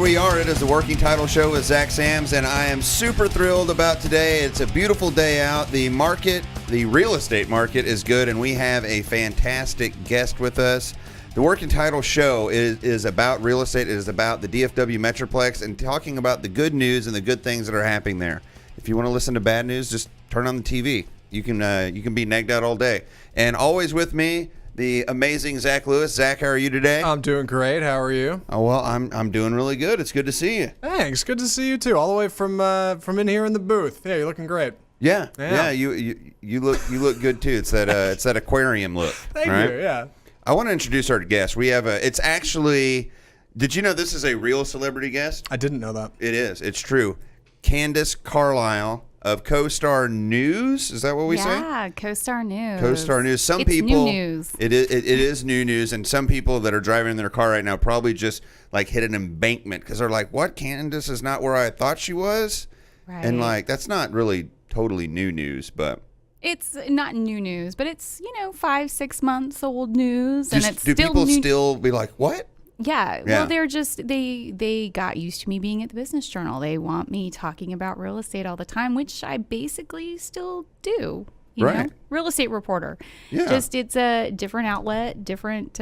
we are. It is the Working Title Show with Zach Sams, and I am super thrilled about today. It's a beautiful day out. The market, the real estate market is good, and we have a fantastic guest with us. The Working Title Show is about real estate. It is about the DFW Metroplex and talking about the good news and the good things that are happening there. If you want to listen to bad news, just turn on the TV. You can be negged out all day. And always with me, the amazing Zach Lewis. Zach, how are you today? I'm doing great. How are you? Oh, well, I'm doing really good. It's good to see you. Thanks. Good to see you too. All the way from in here in the booth. Yeah, you're looking great. Yeah. You look good too. It's that aquarium look. Thank you. Yeah. I want to introduce our guest. We have it's actually. Did you know this is a real celebrity guest? I didn't know that. It is. It's true. Candace Carlisle of Costar News. Is that what we say? Yeah, Costar News. Costar News. Some it's people. New news. It is new news, and some people that are driving in their car right now probably just like hit an embankment because they're like, "What? Candace is not where I thought she was," Right. and like that's not really totally new news, but. It's not new news, but it's 5-6 months old news, and it's do still people new. still be like, "What?" Yeah. Yeah. Well, they're just they got used to me being at the Business Journal. They want me talking about real estate all the time, which I basically still do. You Right. know, real estate reporter. Yeah. Just it's a different outlet, different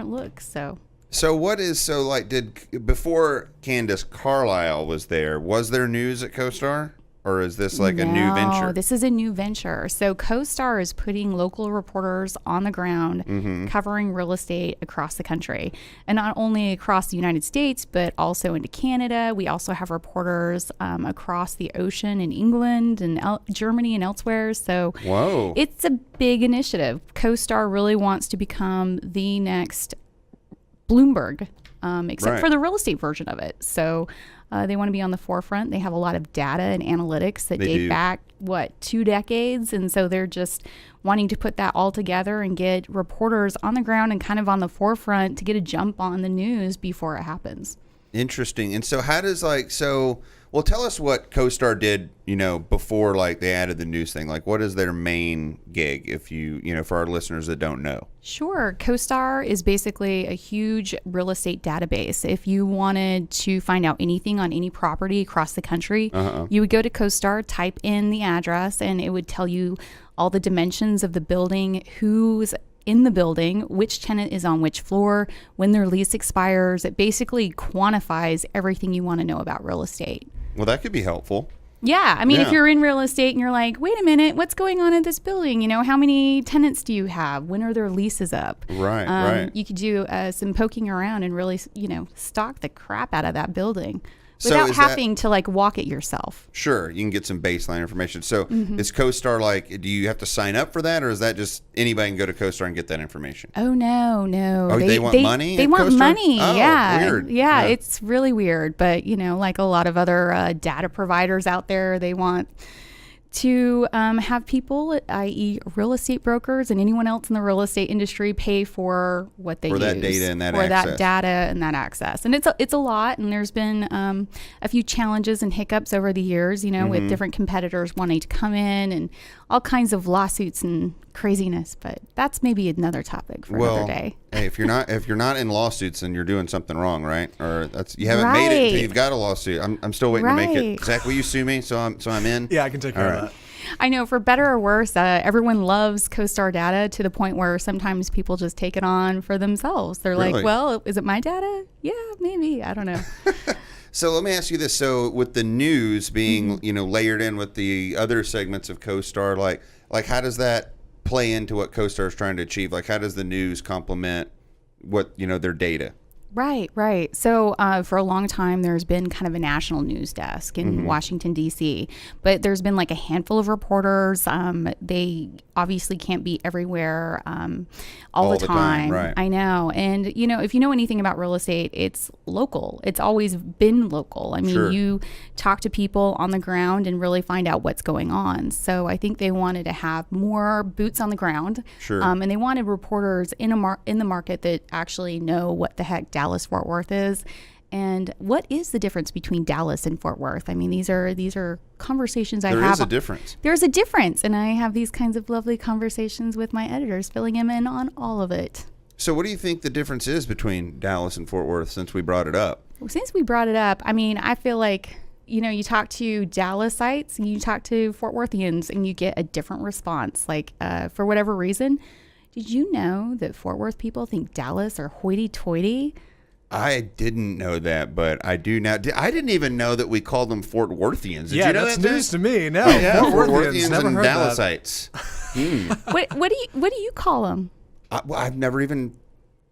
looks. So. Did before Candace Carlisle was there news at Costar? Or is this like a new venture? No, this is a new venture. So CoStar is putting local reporters on the ground covering real estate across the country. And not only across the United States, but also into Canada. We also have reporters across the ocean in England and Germany and elsewhere. So Whoa. It's a big initiative. CoStar really wants to become the next Bloomberg, except for the real estate version of it. So they want to be on the forefront. They have a lot of data and analytics that date back, 2 decades? And so they're just wanting to put that all together and get reporters on the ground and kind of on the forefront to get a jump on the news before it happens. Interesting. And so how does tell us what CoStar did, before they added the news thing. Like, what is their main gig if for our listeners that don't know? Sure. CoStar is basically a huge real estate database. If you wanted to find out anything on any property across the country, you would go to CoStar, type in the address, and it would tell you all the dimensions of the building, who's in the building, which tenant is on which floor, when their lease expires. It basically quantifies everything you want to know about real estate. Well, that could be helpful. Yeah. I mean, if you're in real estate and you're like, wait a minute, what's going on at this building? How many tenants do you have? When are their leases up? Right, right. You could do some poking around and really, stalk the crap out of that building without having to walk it yourself. Sure. You can get some baseline information. So is CoStar do you have to sign up for that, or is that just anybody can go to CoStar and get that information? Oh, no. Oh, they want money? They want CoStar? money. Oh, yeah. Weird. Yeah. It's really weird. But, like a lot of other data providers out there, they want to have people, i.e. real estate brokers and anyone else in the real estate industry, pay for what they use. For that data and that access. access. For that data and that access. And it's a lot, and there's been a few challenges and hiccups over the years, with different competitors wanting to come in and all kinds of lawsuits and craziness. But that's maybe another topic for another day. Hey, if you're not in lawsuits, then you're doing something wrong, right? Or you haven't made it until you've got a lawsuit. I'm still waiting to make it. Zach, will you sue me so I'm in? Yeah, I can take care of that. I know, for better or worse, everyone loves CoStar data to the point where sometimes people just take it on for themselves. They're like, well, is it my data? Yeah, maybe. I don't know. So let me ask you this. So with the news being, layered in with the other segments of CoStar, like how does that play into what CoStar is trying to achieve? Like, how does the news complement what, their data? Right. So for a long time, there's been kind of a national news desk in Washington, D.C., but there's been a handful of reporters. They obviously can't be everywhere all the time. Right. I know. And, if you know anything about real estate, it's local. It's always been local. I mean, you talk to people on the ground and really find out what's going on. So I think they wanted to have more boots on the ground. Sure. And they wanted reporters in the market that actually know what the heck Dallas-Fort Worth is, and what is the difference between Dallas and Fort Worth. I mean, these are conversations I have. There is a difference. There's a difference, and I have these kinds of lovely conversations with my editors, filling them in on all of it. So what do you think the difference is between Dallas and Fort Worth, since we brought it up? Since we brought it up, I mean, I feel like, you talk to Dallasites and you talk to Fort Worthians and you get a different response. Like, for whatever reason, did you know that Fort Worth people think Dallas are hoity-toity? I didn't know that, but I do now. I didn't even know that we called them Fort Worthians. Did you know that's that? news to me. No, Fort Worthians never and heard that. Dallasites. What do you call them? I've never even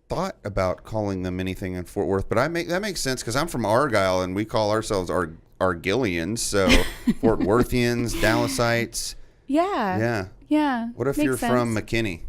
thought about calling them anything in Fort Worth, but that makes sense because I'm from Argyle and we call ourselves Argillians. So Fort Worthians, Dallasites. Yeah. What if Makes you're sense. from McKinney?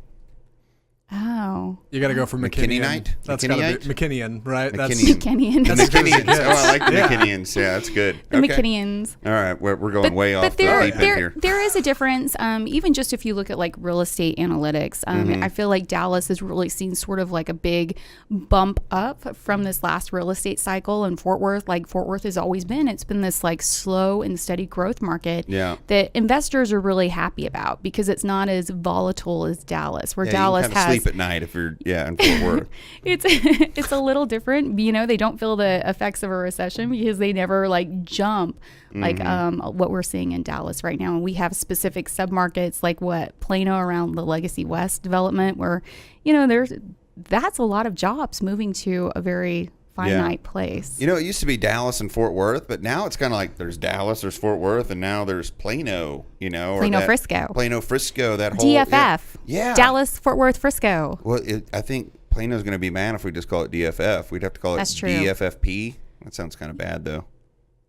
You got to go for McKinney. McKinneyite? That's got to be McKinnian, right? McKinnian. The McKinnians. Oh, I like the McKinnians. Yeah, that's good. The McKinnians. All right, we're going way off the deep end here. There is a difference. Even just if you look at like real estate analytics, I feel like Dallas has really seen sort of like a big bump up from this last real estate cycle, and Fort Worth, like Fort Worth has always been. It's been this like slow and steady growth market that investors are really happy about because it's not as volatile as Dallas, where Dallas you can has. Sleep at night if you're in Fort Worth. It's a little different. They don't feel the effects of a recession because they never like jump like what we're seeing in Dallas right now. And we have specific submarkets like Plano around the Legacy West development where that's a lot of jobs moving to a very finite place. It used to be Dallas and Fort Worth, but now it's kind of like there's Dallas, there's Fort Worth, and now there's Plano, Frisco. Plano, Frisco, that whole... DFF. Yeah. Dallas, Fort Worth, Frisco. Well, I think Plano's going to be mad if we just call it DFF. We'd have to call it DFFP. That sounds kind of bad, though.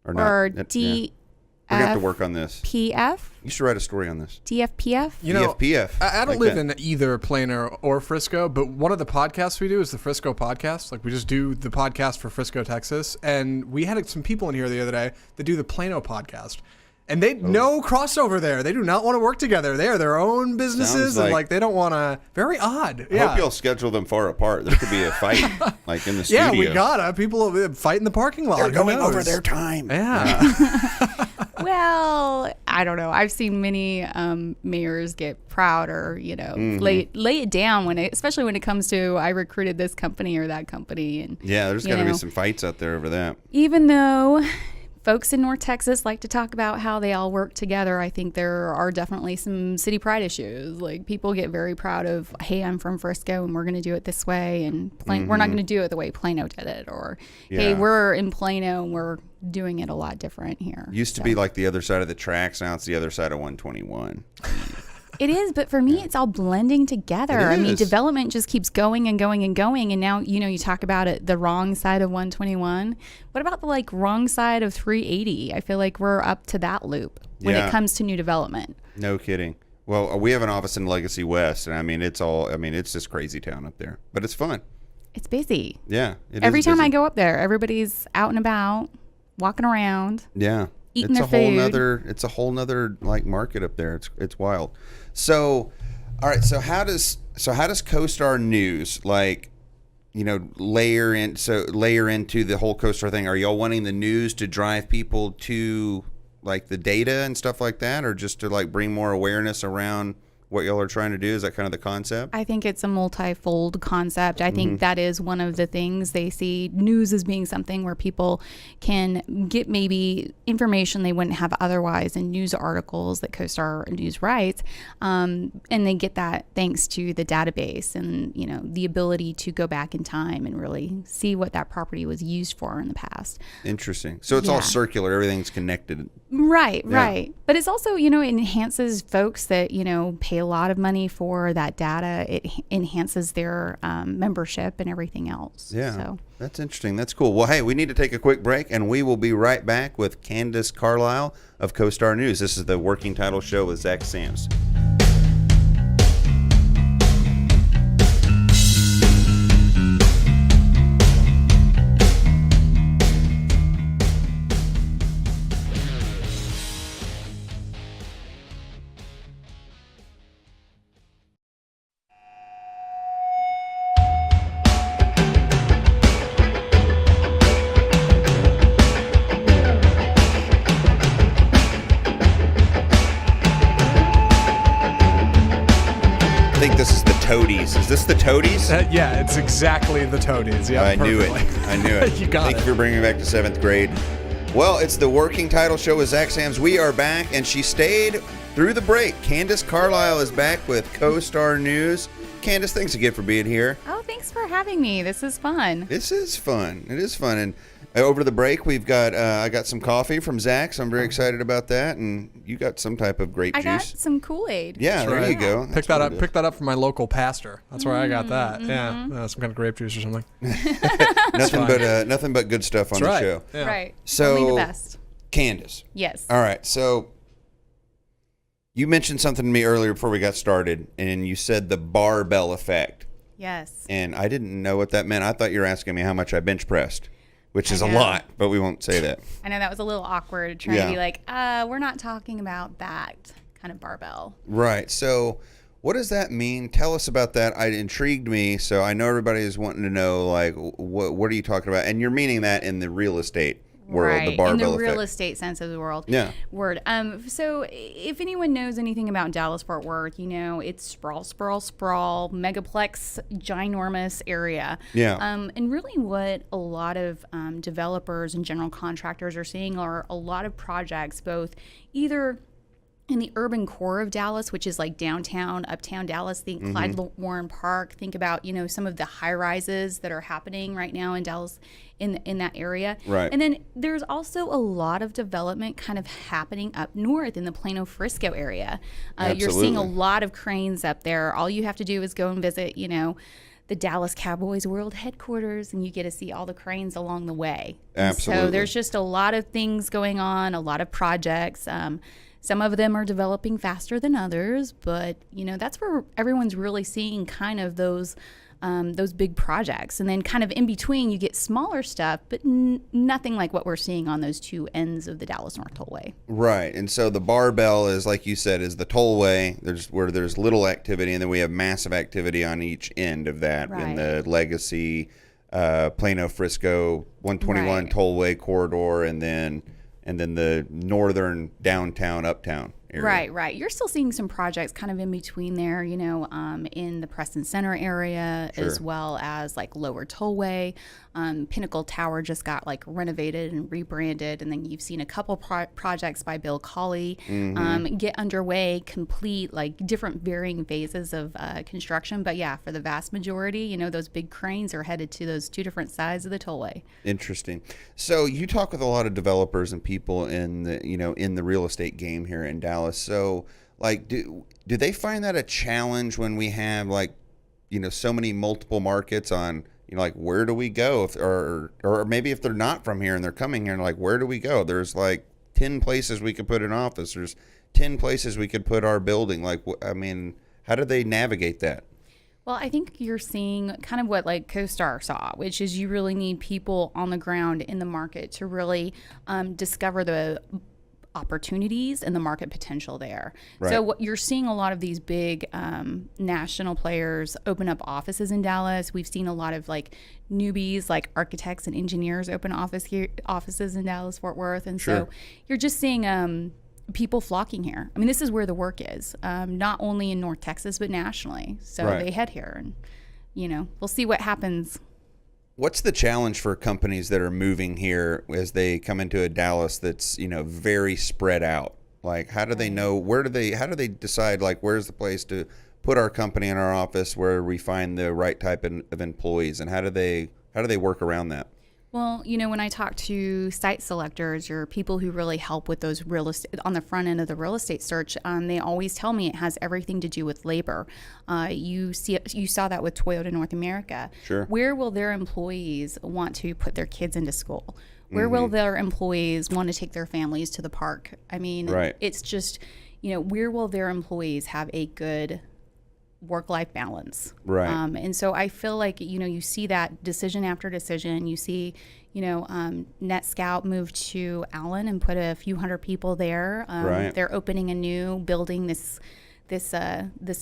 Or not. Or DFF. We're going to have to work on this. PF? You should write a story on this. DFPF? DFPF. I don't live in either Plano or Frisco, but one of the podcasts we do is the Frisco podcast. Like we just do the podcast for Frisco, Texas. And we had some people in here the other day that do the Plano podcast. And no crossover there. They do not want to work together. They are their own businesses and they don't want to. Very odd. I hope you'll schedule them far apart. There could be a fight like in the studio. Yeah, we gotta. People fight in the parking lot. They're going over their time. Yeah. Well, I don't know. I've seen many mayors get proud or lay it down especially when it comes to I recruited this company or that company, and there's got to be some fights out there over that. Even though folks in North Texas like to talk about how they all work together, I think there are definitely some city pride issues. Like people get very proud of, hey, I'm from Frisco and we're going to do it this way, and we're not going to do it the way Plano did it, or hey, we're in Plano and we're doing it a lot different here. Used to be like the other side of the tracks. Now it's the other side of 121. It is, but for me, it's all blending together. I mean, development just keeps going and going and going. And now, you talk about it, the wrong side of 121. What about the wrong side of 380? I feel like we're up to that loop when it comes to new development. No kidding. Well, we have an office in Legacy West, and it's just crazy town up there, but it's fun. It's busy. Yeah. Every time I go up there, everybody's out and about, walking around. Yeah. Eating their food. It's a whole nother market up there. It's wild. So, all right. So how does Costar News layer into the whole Costar thing? Are y'all wanting the news to drive people to the data and stuff like that, or just to bring more awareness around what y'all are trying to do? Is that kind of the concept? I think it's a multifold concept. I think that is one of the things they see news as being something where people can get maybe information they wouldn't have otherwise in news articles that CoStar News writes. And they get that thanks to the database and, the ability to go back in time and really see what that property was used for in the past. Interesting. So it's all circular. Everything's connected. Right. But it's also, it enhances folks that, pay a lot of money for that data. It enhances their membership and everything else. Yeah, so that's interesting. That's cool. Well, hey, we need to take a quick break, and we will be right back with Candace Carlisle of Costar News. This is the Working Title Show with Zach Sams. Toadies. Is this the Toadies? Yeah, it's exactly the Toadies. Yeah, I knew it. I knew it. You got Thank you for bringing me back to 7th grade. Well, it's the Working Title Show with Zach Sams. We are back, and she stayed through the break. Candace Carlisle is back with Costar News. Candace, thanks again for being here. Oh, thanks for having me. This is fun. This is fun. It is fun. And over the break, we've got I got some coffee from Zach, so I'm very excited about that. And you got some type of grape I got juice. some Kool-Aid. Yeah, there you go. Pick that up. Pick that up from my local pastor. That's where I got that. Yeah, some kind of grape juice or something. Nothing but good stuff on That's the right. show. Yeah. Right. So, only the best. Candace. Yes. All right. So you mentioned something to me earlier before we got started, and you said the barbell effect. Yes. And I didn't know what that meant. I thought you were asking me how much I bench pressed, which is a lot, but we won't say that. I know that was a little awkward trying to be like, we're not talking about that kind of barbell. Right. So what does that mean? Tell us about that. It intrigued me. So I know everybody is wanting to know, like, what are you talking about? And you're meaning that in the real estate world, right. the barbell in the real effect. estate sense of the world. Yeah. Word. So if anyone knows anything about Dallas-Fort Worth, you know, it's sprawl, megaplex, ginormous area. Yeah. And really what a lot of developers and general contractors are seeing are a lot of projects, both either in the urban core of Dallas, which is like downtown, uptown Dallas, think Clyde Warren Park, think about, you know, some of the high rises that are happening right now in Dallas in that area. Right. And then there's also a lot of development kind of happening up north in the Plano Frisco area. You're seeing a lot of cranes up there. All you have to do is go and visit, you know, the Dallas Cowboys World Headquarters, and you get to see all the cranes along the way. Absolutely. So there's just a lot of things going on, a lot of projects. Some of them are developing faster than others, but you know that's where everyone's really seeing kind of those big projects. And then kind of in between, you get smaller stuff, but nothing like what we're seeing on those two ends of the Dallas North Tollway. Right. And so the barbell is, like you said, is the tollway. There's little activity, and then we have massive activity on each end of that in the Legacy, Plano Frisco 121 tollway corridor, and then the northern downtown uptown area. Right. You're still seeing some projects kind of in between there, you know, in the Preston Center area, as well as like Lower Tollway. Pinnacle Tower just got like renovated and rebranded, and then you've seen a couple projects by Bill Colley get underway, complete, like different varying phases of construction. But yeah, for the vast majority, you know, those big cranes are headed to those two different sides of the tollway. Interesting. So you talk with a lot of developers and people in the real estate game here in Dallas. So like, do they find that a challenge when we have, like, you know, so many multiple markets on, you know, like, where do we go? Or maybe if they're not from here and they're coming here and like, where do we go? There's like 10 places we could put an office. There's 10 places we could put our building. Like, I mean, how do they navigate that? Well, I think you're seeing kind of what like Costar saw, which is you really need people on the ground in the market to really discover the opportunities and the market potential there. Right. So what you're seeing a lot of these big national players open up offices in Dallas. We've seen a lot of like newbies, like architects and engineers, open offices in Dallas Fort Worth, and so you're just seeing people flocking here. I mean, this is where the work is, not only in North Texas but nationally. So they head here, and you know, we'll see what happens. What's the challenge for companies that are moving here as they come into a Dallas that's, you know, very spread out? Like, how do they know, how do they decide, like, where's the place to put our company in our office where we find the right type of employees, and how do they work around that? Well, you know, when I talk to site selectors or people who really help with those real estate on the front end of the real estate search, they always tell me it has everything to do with labor. You saw that with Toyota North America. Sure. Where will their employees want to put their kids into school? Where will their employees want to take their families to the park? I mean, it's just, you know, where will their employees have a good work-life balance? Right. And so I feel like, you know, you see that decision after decision. You see, you know, NetScout moved to Allen and put a few hundred people there. They're opening a new building this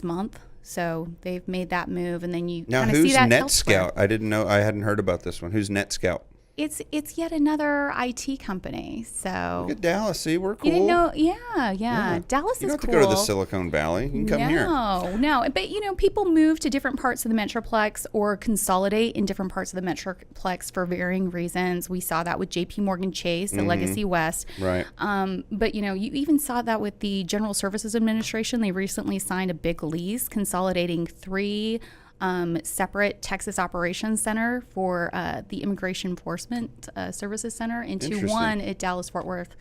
month. So they've made that move, and then you kind of see that now who's elsewhere. NetScout? I didn't know. I hadn't heard about this one. Who's NetScout? It's yet another IT company. So Look at Dallas. See, we're cool. you didn't know? Yeah. Dallas You don't is have to cool. go to the Silicon Valley. You can come here. No. But people move to different parts of the metroplex or consolidate in different parts of the metroplex for varying reasons. We saw that with J.P. Morgan Chase, the Legacy West. Right. But you even saw that with the General Services Administration. They recently signed a big lease consolidating 3 separate Texas Operations Center for the Immigration Enforcement Services Center into one at Dallas-Fort Worth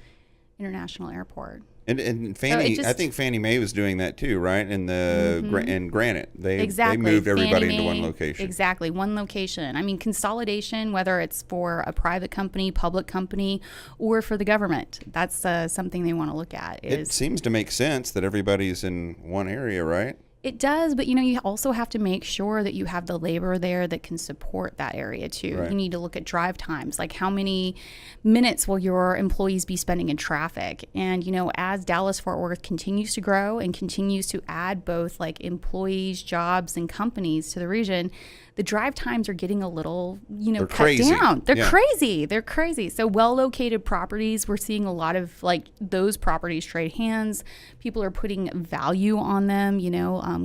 International Airport. And Fannie, I think Fannie Mae was doing that too, right? And and Granite, they moved everybody into one location. Exactly, one location. I mean, consolidation, whether it's for a private company, public company, or for the government, that's something they want to look at. It seems to make sense that everybody's in one area, right? It does, but you also have to make sure that you have the labor there that can support that area too. Right. You need to look at drive times, like how many minutes will your employees be spending in traffic? And as Dallas-Fort Worth continues to grow and continues to add both like employees, jobs, and companies to the region, the drive times are getting a little, cut crazy. down. They're Yeah. crazy. They're crazy. So well-located properties, we're seeing a lot of like those properties trade hands. People are putting value on them,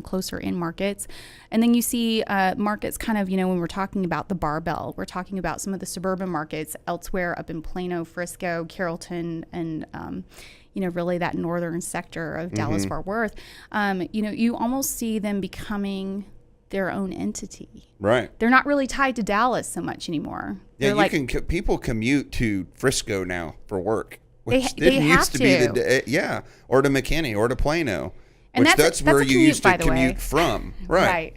closer in markets. And then you see markets kind of, when we're talking about the barbell, we're talking about some of the suburban markets elsewhere up in Plano, Frisco, Carrollton, and really that northern sector of Dallas-Fort Worth. You almost see them becoming their own entity. Right. They're not really tied to Dallas so much anymore. Yeah, They're people commute to Frisco now for work. They Which didn't have used to be or to McKinney or to Plano. And which that's where a you commute, used to by the way. commute from. Right.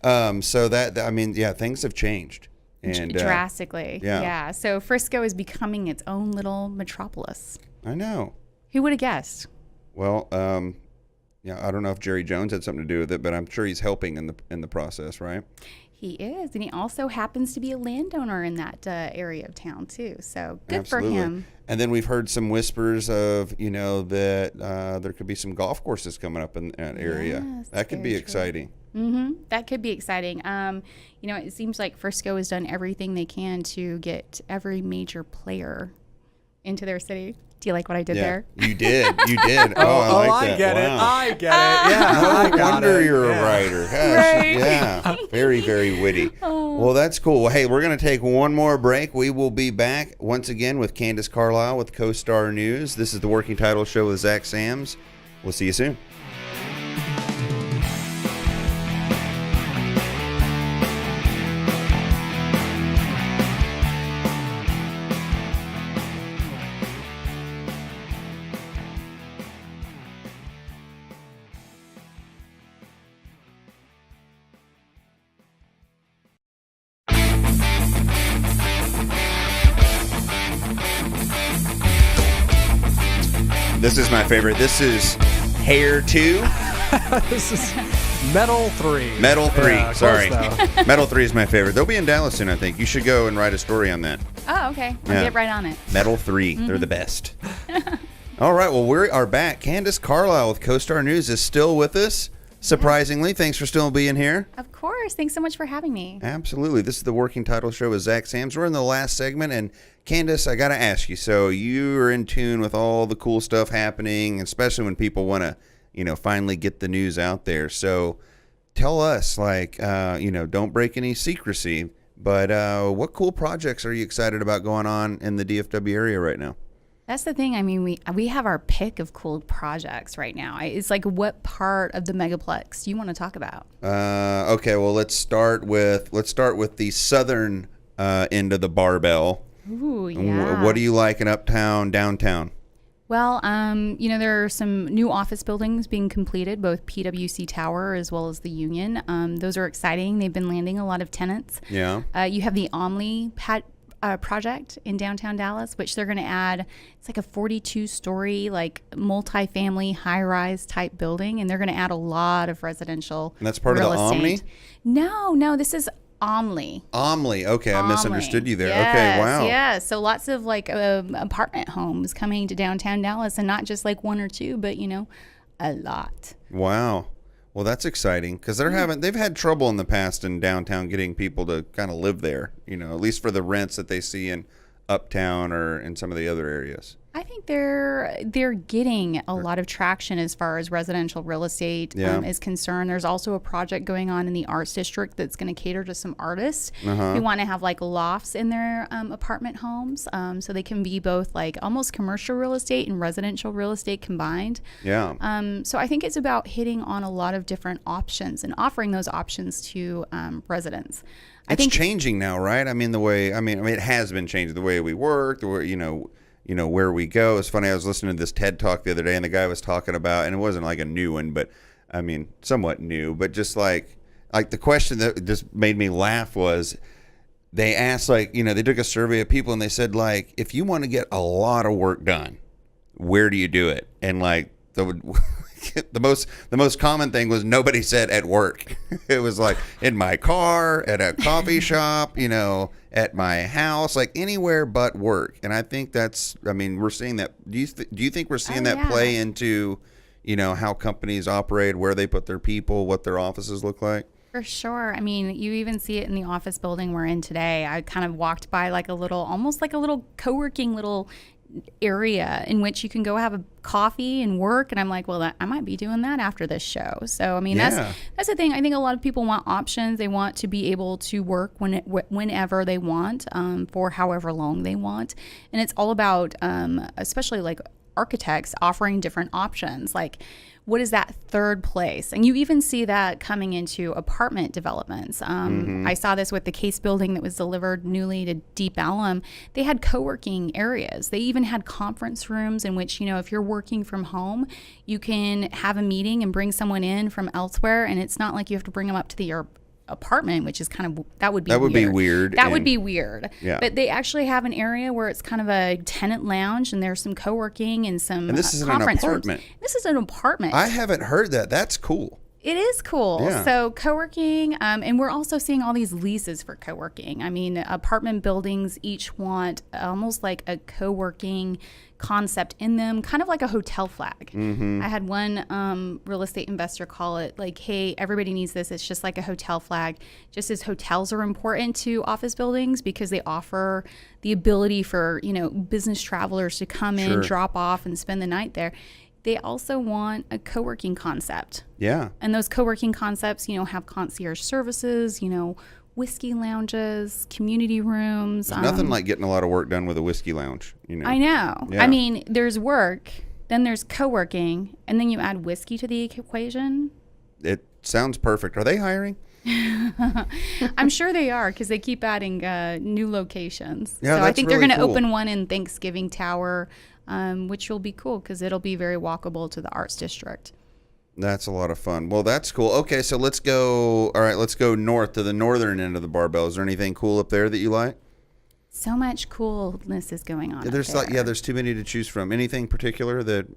So things have changed. And drastically. yeah. Yeah. So Frisco is becoming its own little metropolis. I know. Who would have guessed? Well, I don't know if Jerry Jones had something to do with it, but I'm sure he's helping in the process, right? He is, and he also happens to be a landowner in that area of town too. So good Absolutely. for him. And then we've heard some whispers of that there could be some golf courses coming up in that area. Yes, That could be very true. exciting. That could be exciting. It seems like Frisco has done everything they can to get every major player into their city. Do you like what I did there? You did. I like that. Get it. Wow. I get it. Yeah, No wonder you're a writer. Gosh, Right. yeah. Very, very witty. Well, that's cool. Well, hey, we're going to take one more break. We will be back once again with Candace Carlisle with Costar News. This is the Working Title Show with Zach Sams. We'll see you soon. This is my favorite. This is Hair 2. This is Metal 3. Metal 3. Yeah, Sorry. close though. Metal 3 is my favorite. They'll be in Dallas soon, I think. You should go and write a story on that. Oh, okay. I'll Yeah. get right on it. Metal 3. They're the best. All right. Well, we are back. Candace Carlisle with Costar News is still with us. Surprisingly. Thanks for still being here. Of course. Thanks so much for having me. Absolutely. This is the Working Title Show with Zach Sams. We're in the last segment, and Candace, I got to ask you. So you are in tune with all the cool stuff happening, especially when people want to, finally get the news out there. So tell us, don't break any secrecy, but what cool projects are you excited about going on in the DFW area right now? That's the thing. I mean, we have our pick of cool projects right now. It's like, what part of the megaplex do you want to talk about? Okay, well, let's start with the southern end of the barbell. Ooh, yeah. What do you like in uptown, downtown? Well, there are some new office buildings being completed, both PwC Tower as well as the Union. Those are exciting. They've been landing a lot of tenants. Yeah. You have the Omni project in downtown Dallas, which they're going to add. It's like a 42-story, multi-family, high-rise type building, and they're going to add a lot of residential. And that's part of the Omni? No, this is Omni. Omni. Okay, I misunderstood you there. Yes, okay, wow. Yeah, so lots of apartment homes coming to downtown Dallas, and not just one or two, but a lot. Wow. Well, that's exciting because they've had trouble in the past in downtown getting people to kind of live there, at least for the rents that they see in uptown or in some of the other areas? I think they're getting a lot of traction as far as residential real estate is concerned. There's also a project going on in the Arts District that's going to cater to some artists who want to have like lofts in their apartment homes, so they can be both like almost commercial real estate and residential real estate combined. Yeah. So I think it's about hitting on a lot of different options and offering those options to residents. It's changing now, right? I mean, it has been changing the way we work, the way, where we go. It's funny. I was listening to this TED Talk the other day, and the guy was talking about, and it wasn't like a new one, but I mean, somewhat new, but just like the question that just made me laugh was they asked, they took a survey of people and they said, like, if you want to get a lot of work done, where do you do it? And like the most common thing was nobody said at work. It was like in my car, at a coffee shop, at my house, like anywhere but work. And I think we're seeing that. Do you think we're seeing that play into, how companies operate, where they put their people, what their offices look like? For sure. I mean, you even see it in the office building we're in today. I kind of walked by almost like a little co-working little area in which you can go have a coffee and work, and I'm like, well, I might be doing that after this show. So I mean, that's the thing. I think a lot of people want options. They want to be able to work whenever they want, for however long they want, and it's all about especially like architects offering different options. Like, what is that third place? And you even see that coming into apartment developments. I saw this with the Case building that was delivered newly to Deep Ellum. They had co-working areas. They even had conference rooms in which, if you're working from home, you can have a meeting and bring someone in from elsewhere. And it's not like you have to bring them up to your apartment, which is that would be weird. That would be weird. Yeah. But they actually have an area where it's kind of a tenant lounge, and there's some co-working and some this is conference an apartment. rooms. This is an apartment. I haven't heard that. That's cool. It is cool. Yeah. So co-working, and we're also seeing all these leases for co-working. I mean, apartment buildings each want almost like a co-working concept in them, kind of like a hotel flag. I had one real estate investor call it like, hey, everybody needs this. It's just like a hotel flag. Just as hotels are important to office buildings because they offer the ability for, business travelers to come in, drop off, and spend the night there. They also want a co-working concept. Yeah. And those co-working concepts, have concierge services, whiskey lounges, community rooms. There's nothing like getting a lot of work done with a whiskey lounge. I know. Yeah. I mean, there's work, then there's co-working, and then you add whiskey to the equation. It sounds perfect. Are they hiring? I'm sure they are, because they keep adding new locations. Yeah, so I think they're really going to cool. open one in Thanksgiving Tower, which will be cool because it'll be very walkable to the Arts District. That's a lot of fun. Well, that's cool. Okay, so let's go. All right, let's go north to the northern end of the barbell. Is there anything cool up there that you like? So much coolness is going on. There's up there. there's too many to choose from. Anything particular that?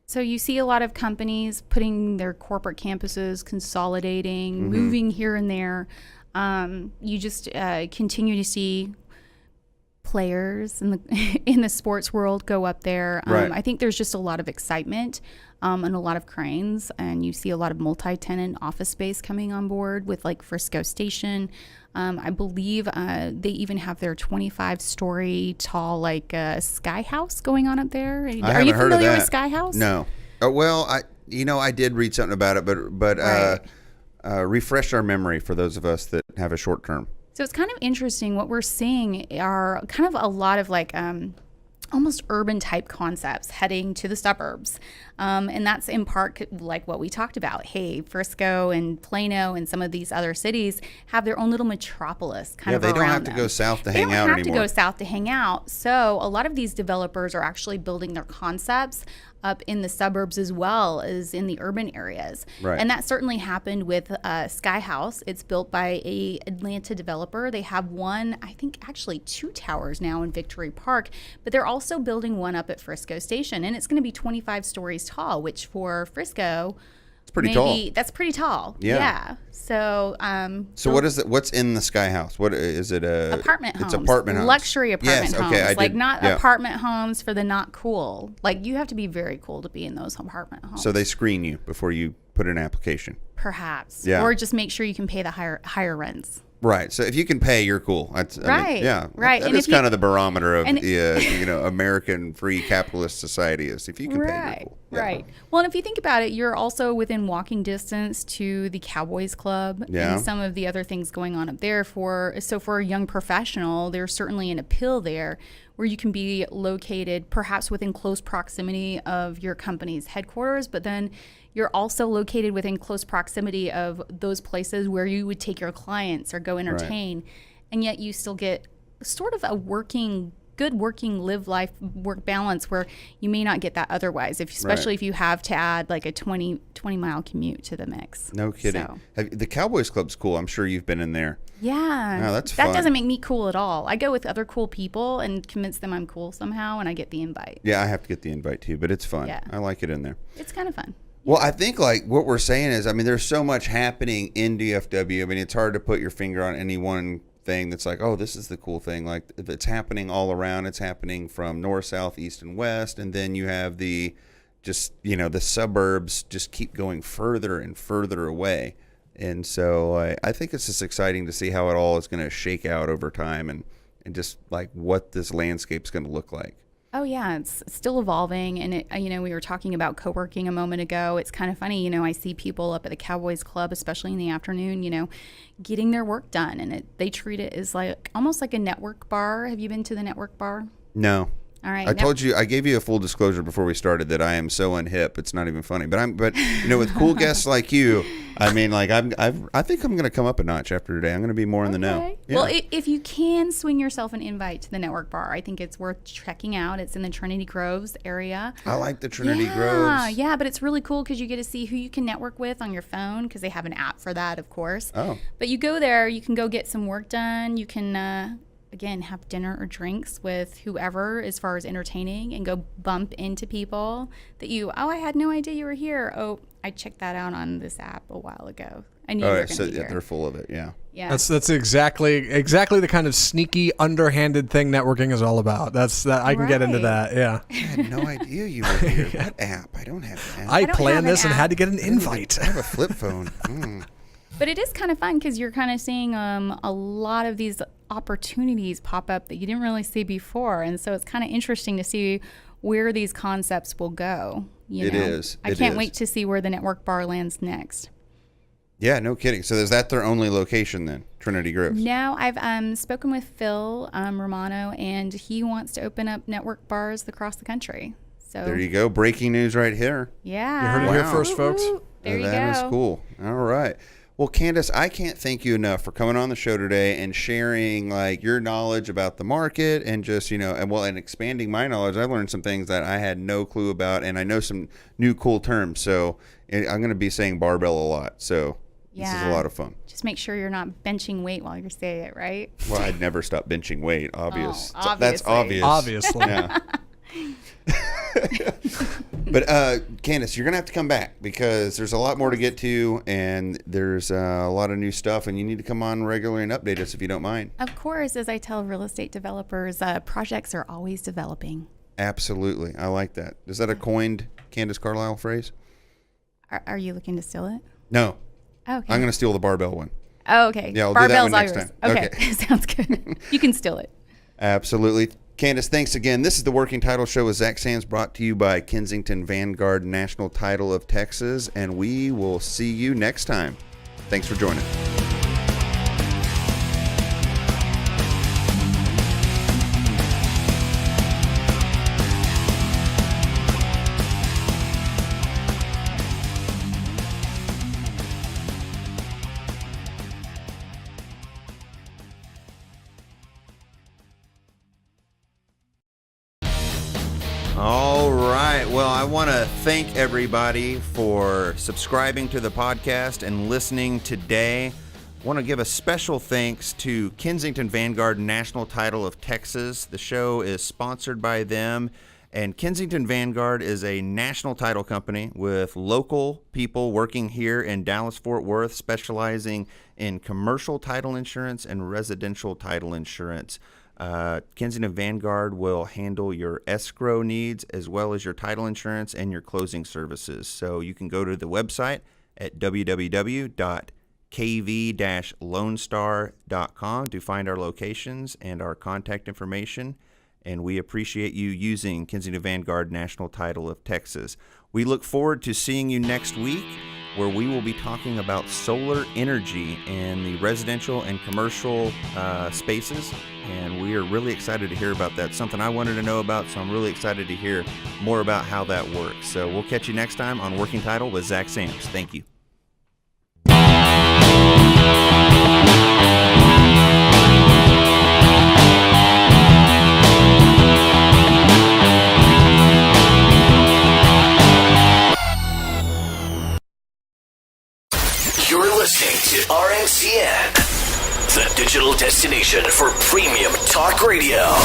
So you see a lot of companies putting their corporate campuses, consolidating, moving here and there. You just continue to see players in the sports world go up there. Right. I think there's just a lot of excitement and a lot of cranes, and you see a lot of multi-tenant office space coming on board with like Frisco Station. I believe they even have their 25-story tall Sky House going on up there. Are you familiar with Sky House? No. Well, I did read something about it, but Right. Refresh our memory for those of us that have a short term. So it's kind of interesting. What we're seeing are kind of a lot of almost urban type concepts heading to the suburbs. And that's in part like what we talked about. Hey, Frisco and Plano and some of these other cities have their own little metropolis kind of around them. They don't have to go south to hang out anymore. They don't have to go south to hang out. So a lot of these developers are actually building their concepts up in the suburbs as well as in the urban areas. Right. And that certainly happened with Sky House. It's built by a Atlanta developer. They have one, I think actually 2 towers now in Victory Park, but they're also building one up at Frisco Station, and it's going to be 25 stories tall, which for Frisco, it's pretty tall. That's pretty tall. Yeah. So what is it? What's in the Sky House? What is it? Apartment homes. It's apartment homes. Luxury apartment yes, okay, homes. not apartment homes for the not cool. Like, you have to be very cool to be in those apartment homes. So they screen you before you put in an application. Perhaps. Yeah. Or just make sure you can pay the higher rents. Right. So if you can pay, you're cool. I mean, Right. yeah. Right. That And is if you- kind of the barometer of and- American free capitalist society is if you can pay, you're Right, cool. Yeah. right. Well, and if you think about it, you're also within walking distance to the Cowboys Club Yeah. and some of the other things going on up there. For a young professional, there's certainly an appeal there where you can be located perhaps within close proximity of your company's headquarters, but then you're also located within close proximity of those places where you would take your clients or go entertain, and yet you still get sort of a good working live life work balance where you may not get that otherwise, especially if you have to add like a 20 mile commute to the mix. No kidding. So, The Cowboys Club's cool. I'm sure you've been in there. yeah, Oh, that's that fun. doesn't make me cool at all. I go with other cool people and convince them I'm cool somehow, and I get the invite. Yeah, I have to get the invite too, but it's fun. Yeah. I like it in there. It's kind of fun. Well, I think like what we're saying is, I mean, there's so much happening in DFW. I mean, it's hard to put your finger on any one thing that's like, oh, this is the cool thing. Like it's happening all around. It's happening from north, south, east, and west. And then you have the suburbs just keep going further and further away. And so I think it's just exciting to see how it all is going to shake out over time and just like what this landscape's going to look like. Oh yeah, it's still evolving, and we were talking about co-working a moment ago. It's kind of funny, I see people up at the Cowboys Club, especially in the afternoon, getting their work done, and they treat it as like almost like a network bar. Have you been to the network bar? No. All right. I gave you a full disclosure before we started that I am so unhip. It's not even funny. But with cool guests like you, I mean, like I think I'm going to come up a notch after today. I'm going to be more in the know. Yeah. Well, if you can swing yourself an invite to the network bar, I think it's worth checking out. It's in the Trinity Groves area. I like the Trinity Groves. Yeah, but it's really cool because you get to see who you can network with on your phone because they have an app for that, of course. Oh. But you go there, you can go get some work done. You can again, have dinner or drinks with whoever as far as entertaining and go bump into people that I had no idea you were here. Oh, I checked that out on this app a while ago. I knew you were going to be here. They're full of it, yeah. Yeah. That's exactly the kind of sneaky, underhanded thing networking is all about. I can get into that, yeah. I had no idea you were here. What app? I don't have an app. I don't planned have an this and app. had to get an invite. I have a flip phone. But it is kind of fun because you're kind of seeing a lot of these opportunities pop up that you didn't really see before. And so it's kind of interesting to see where these concepts will go. It is. I can't wait to see where the network bar lands next. Yeah, no kidding. So is that their only location then, Trinity Groves? No, I've spoken with Phil Romano, and he wants to open up network bars across the country. So There you go. Breaking news right here. yeah. You heard it here Wow. first, folks. There you go. That is cool. All right. Well, Candace, I can't thank you enough for coming on the show today and sharing like your knowledge about the market and just, and expanding my knowledge. I learned some things that I had no clue about, and I know some new cool terms. So I'm going to be saying barbell a lot. So this is a lot of fun. Just make sure you're not benching weight while you're saying it, right? Well, I'd never stop benching weight. Obvious. Oh, That's obvious. Obviously. Yeah. But Candace, you're gonna have to come back because there's a lot more to get to, and there's a lot of new stuff, and you need to come on regularly and update us if you don't mind. Of course, as I tell real estate developers, projects are always developing. Absolutely, I like that. Is that a coined Candace Carlisle phrase? Are you looking to steal it? No, Okay. I'm gonna steal the barbell one. Oh, okay. Yeah, I'll do that one all next yours. time. Okay. Sounds good. You can steal it. Absolutely. Candace, thanks again. This is the Working Title Show with Zach Sands, brought to you by Kensington Vanguard National Title of Texas, and we will see you next time. Thanks for joining. All right. Well, I want to thank everybody for subscribing to the podcast and listening today. I want to give a special thanks to Kensington Vanguard National Title of Texas. The show is sponsored by them, and Kensington Vanguard is a national title company with local people working here in Dallas-Fort Worth, specializing in commercial title insurance and residential title insurance. Kensington Vanguard will handle your escrow needs as well as your title insurance and your closing services. So you can go to the website at www.kensingtonvanguard.com kv-lonestar.com to find our locations and our contact information. And we appreciate you using Kensington Vanguard National Title of Texas. We look forward to seeing you next week, where we will be talking about solar energy in the residential and commercial spaces. And we are really excited to hear about that. Something I wanted to know about, so I'm really excited to hear more about how that works. So we'll catch you next time on Working Title with Zach Sams. Thank you. You're listening to RMCN, the digital destination for premium talk radio.